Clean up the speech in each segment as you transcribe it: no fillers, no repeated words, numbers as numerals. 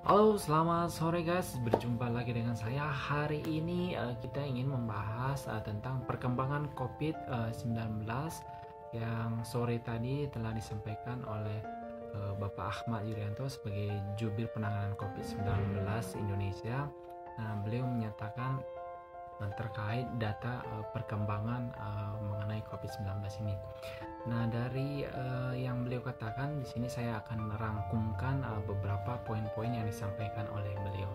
Halo, selamat sore guys. Berjumpa lagi dengan saya. Hari ini kita ingin membahas tentang perkembangan COVID-19 yang sore tadi telah disampaikan oleh Bapak Ahmad Yuryanto sebagai Jubir Penanganan COVID-19 Indonesia. Nah, beliau menyatakan terkait data perkembangan mengenai COVID-19 ini. Nah, dari yang beliau katakan di sini saya akan merangkumkan beberapa poin-poin yang disampaikan oleh beliau.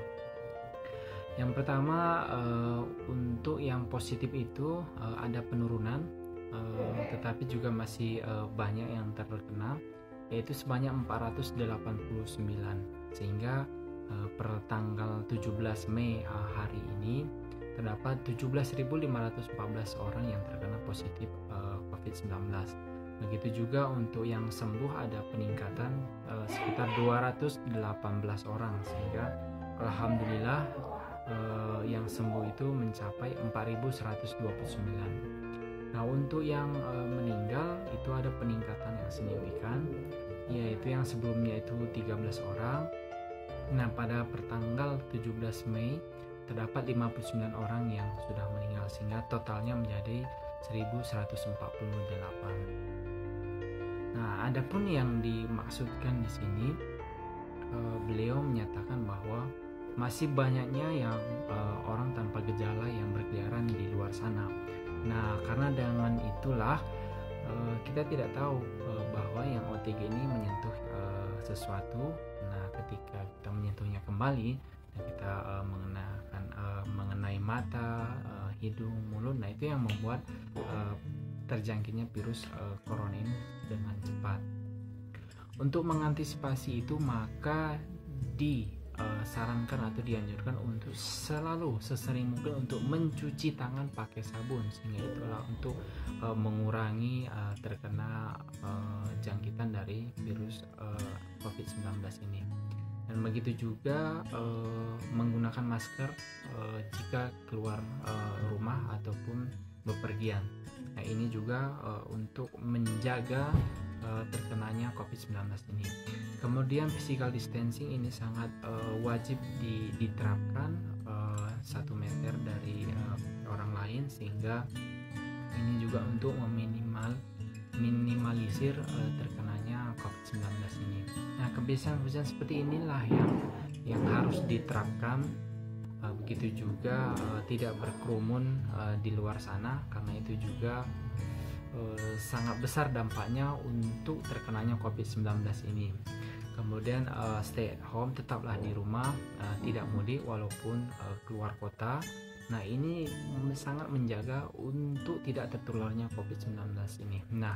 Yang pertama, untuk yang positif itu ada penurunan, tetapi juga masih banyak yang terkena, yaitu sebanyak 489, sehingga per tanggal 17 Mei hari ini terdapat 17.514 orang yang terkena positif COVID-19. Begitu juga untuk yang sembuh ada peningkatan sekitar 218 orang, sehingga alhamdulillah yang sembuh itu mencapai 4.129. Nah, untuk yang meninggal itu ada peningkatan yang signifikan, yaitu yang sebelumnya itu 13 orang. Nah, pada pertanggal 17 Mei terdapat 59 orang yang sudah meninggal, sehingga totalnya menjadi 1.148. Nah, adapun yang dimaksudkan di sini, beliau menyatakan bahwa masih banyaknya yang orang tanpa gejala yang berkeliaran di luar sana. Nah, karena dengan itulah kita tidak tahu bahwa yang OTG ini menyentuh sesuatu. Nah, ketika kita menyentuhnya kembali dan kita mengenai mata, hidung, mulut, nah itu yang membuat terjangkitnya virus corona ini dengan cepat. Untuk mengantisipasi itu, maka disarankan atau dianjurkan untuk selalu sesering mungkin untuk mencuci tangan pakai sabun, sehingga itulah untuk mengurangi terkena jangkitan dari virus COVID-19 ini. Dan begitu juga menggunakan masker jika keluar rumah ataupun bepergian. Nah, ini juga untuk menjaga terkenanya COVID-19 ini. Kemudian physical distancing ini sangat wajib diterapkan 1 meter dari orang lain, sehingga ini juga untuk minimalisir terkenanya COVID-19 ini. Nah, kebiasaan-kebiasaan seperti inilah yang harus diterapkan. Begitu juga tidak berkerumun di luar sana, karena itu juga sangat besar dampaknya untuk terkenanya COVID-19 ini. Kemudian stay at home, tetaplah di rumah, tidak mudik walaupun keluar kota. Nah, ini sangat menjaga untuk tidak tertularnya COVID-19 ini. Nah,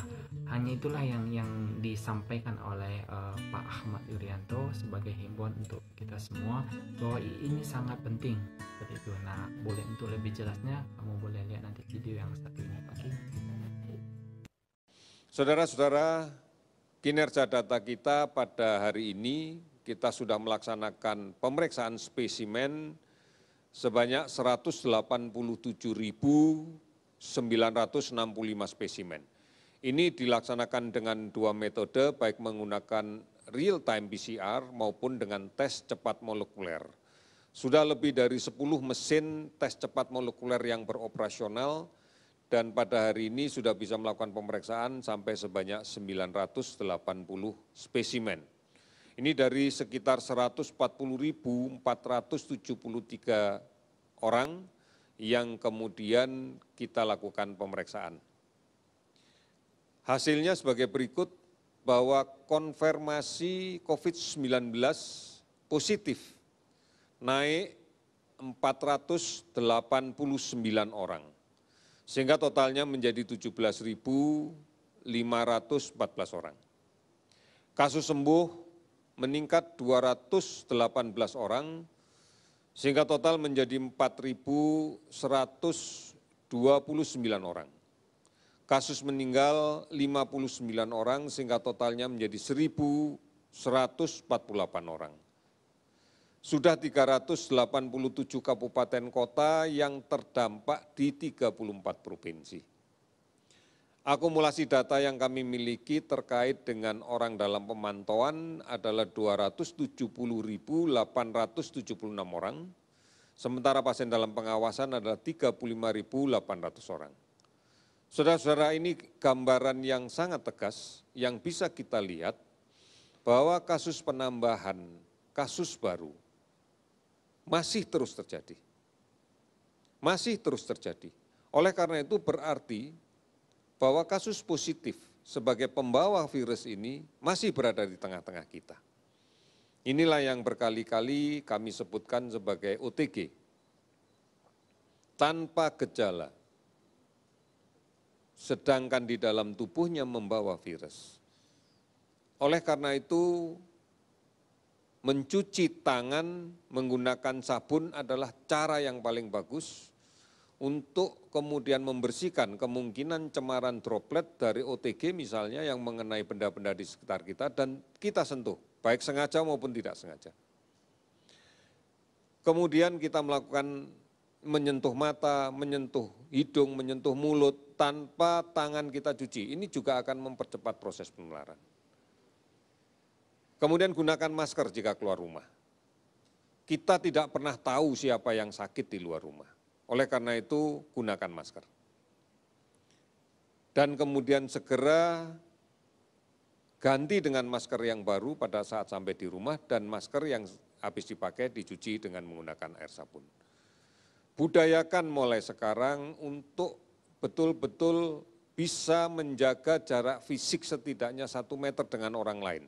hanya itulah yang disampaikan oleh Pak Ahmad Yuryanto sebagai himbauan untuk kita semua, bahwa ini sangat penting seperti itu. Nah, boleh untuk lebih jelasnya kamu boleh lihat nanti video yang satu ini. Oke. Saudara-saudara, kinerja data kita pada hari ini kita sudah melaksanakan pemeriksaan spesimen sebanyak 187.965 spesimen. Ini dilaksanakan dengan 2 metode, baik menggunakan real-time PCR maupun dengan tes cepat molekuler. Sudah lebih dari 10 mesin tes cepat molekuler yang beroperasional, dan pada hari ini sudah bisa melakukan pemeriksaan sampai sebanyak 980 spesimen. Ini dari sekitar 140.473 orang yang kemudian kita lakukan pemeriksaan. Hasilnya sebagai berikut, bahwa konfirmasi COVID-19 positif naik 489 orang, sehingga totalnya menjadi 17.514 orang. Kasus sembuh meningkat 218 orang, sehingga total menjadi 4.129 orang. Kasus meninggal 59 orang, sehingga totalnya menjadi 1.148 orang. Sudah 387 kabupaten kota yang terdampak di 34 provinsi. Akumulasi data yang kami miliki terkait dengan orang dalam pemantauan adalah 270.876 orang, sementara pasien dalam pengawasan adalah 35.800 orang. Saudara-saudara, ini gambaran yang sangat tegas yang bisa kita lihat bahwa kasus penambahan, kasus baru masih terus terjadi. Masih terus terjadi. Oleh karena itu berarti bahwa kasus positif sebagai pembawa virus ini masih berada di tengah-tengah kita. Inilah yang berkali-kali kami sebutkan sebagai OTG, tanpa gejala, sedangkan di dalam tubuhnya membawa virus. Oleh karena itu, mencuci tangan menggunakan sabun adalah cara yang paling bagus untuk kemudian membersihkan kemungkinan cemaran droplet dari OTG misalnya yang mengenai benda-benda di sekitar kita dan kita sentuh, baik sengaja maupun tidak sengaja. Kemudian kita melakukan menyentuh mata, menyentuh hidung, menyentuh mulut tanpa tangan kita cuci. Ini juga akan mempercepat proses penularan. Kemudian gunakan masker jika keluar rumah. Kita tidak pernah tahu siapa yang sakit di luar rumah. Oleh karena itu, gunakan masker. Dan kemudian segera ganti dengan masker yang baru pada saat sampai di rumah dan masker yang habis dipakai dicuci dengan menggunakan air sabun. Budayakan mulai sekarang untuk betul-betul bisa menjaga jarak fisik setidaknya 1 meter dengan orang lain.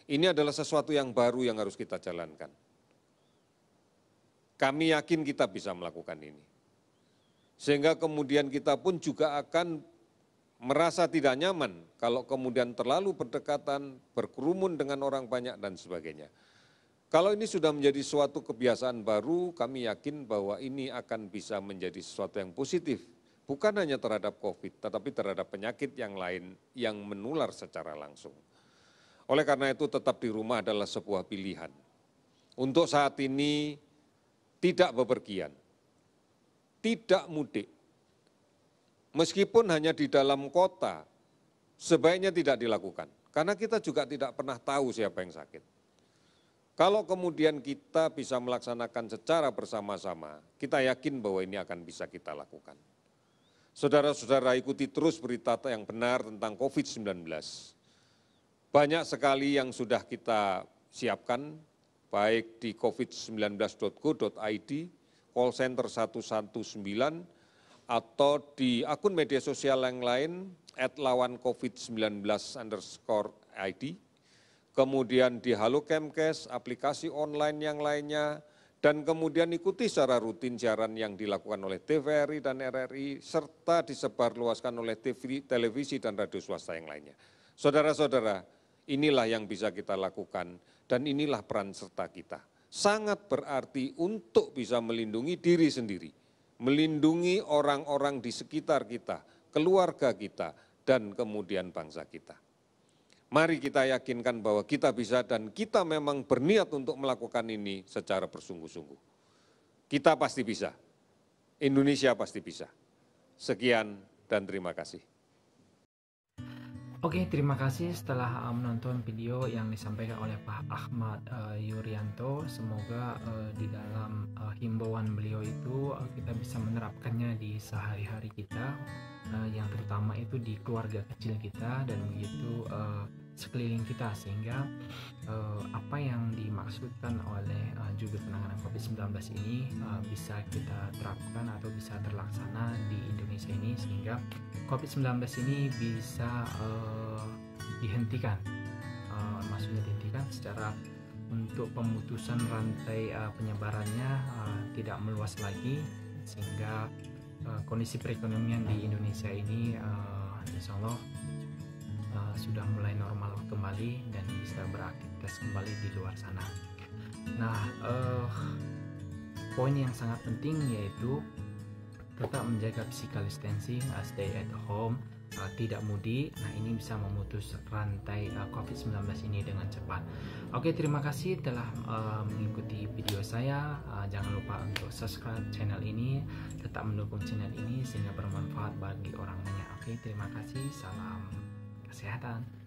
Ini adalah sesuatu yang baru yang harus kita jalankan. Kami yakin kita bisa melakukan ini. Sehingga kemudian kita pun juga akan merasa tidak nyaman kalau kemudian terlalu berdekatan, berkerumun dengan orang banyak dan sebagainya. Kalau ini sudah menjadi suatu kebiasaan baru, kami yakin bahwa ini akan bisa menjadi sesuatu yang positif. Bukan hanya terhadap COVID, tetapi terhadap penyakit yang lain yang menular secara langsung. Oleh karena itu tetap di rumah adalah sebuah pilihan. Untuk saat ini tidak bepergian, tidak mudik. Meskipun hanya di dalam kota, sebaiknya tidak dilakukan. Karena kita juga tidak pernah tahu siapa yang sakit. Kalau kemudian kita bisa melaksanakan secara bersama-sama, kita yakin bahwa ini akan bisa kita lakukan. Saudara-saudara, ikuti terus berita yang benar tentang COVID-19. Banyak sekali yang sudah kita siapkan, baik di covid19.go.id, call center 119, atau di akun media sosial yang lain, @lawancovid19_id, kemudian di Halo Kemkes, aplikasi online yang lainnya, dan kemudian ikuti secara rutin siaran yang dilakukan oleh TVRI dan RRI, serta disebarluaskan oleh televisi dan radio swasta yang lainnya. Saudara-saudara, inilah yang bisa kita lakukan dan inilah peran serta kita. Sangat berarti untuk bisa melindungi diri sendiri, melindungi orang-orang di sekitar kita, keluarga kita, dan kemudian bangsa kita. Mari kita yakinkan bahwa kita bisa dan kita memang berniat untuk melakukan ini secara bersungguh-sungguh. Kita pasti bisa, Indonesia pasti bisa. Sekian dan terima kasih. Oke, terima kasih setelah menonton video yang disampaikan oleh Pak Ahmad Yuryanto. Semoga di dalam himbauan beliau itu kita bisa menerapkannya di sehari-hari kita, yang terutama itu di keluarga kecil kita dan begitu sekeliling kita, sehingga apa yang dimaksudkan oleh jubir penanganan COVID-19 ini bisa kita terapkan atau bisa terlaksana di Indonesia ini, sehingga COVID-19 ini bisa dihentikan, maksudnya dihentikan secara untuk pemutusan rantai penyebarannya tidak meluas lagi, sehingga kondisi perekonomian di Indonesia ini insya Allah sudah mulai normal kembali dan bisa beraktivitas kembali di luar sana. Nah, poin yang sangat penting yaitu tetap menjaga physical distancing, stay at home, tidak mudik. Nah, ini bisa memutus rantai COVID-19 ini dengan cepat. Oke, terima kasih telah mengikuti video saya. Jangan lupa untuk subscribe channel ini, tetap mendukung channel ini sehingga bermanfaat bagi orang banyak. Oke, terima kasih. Salam kesehatan.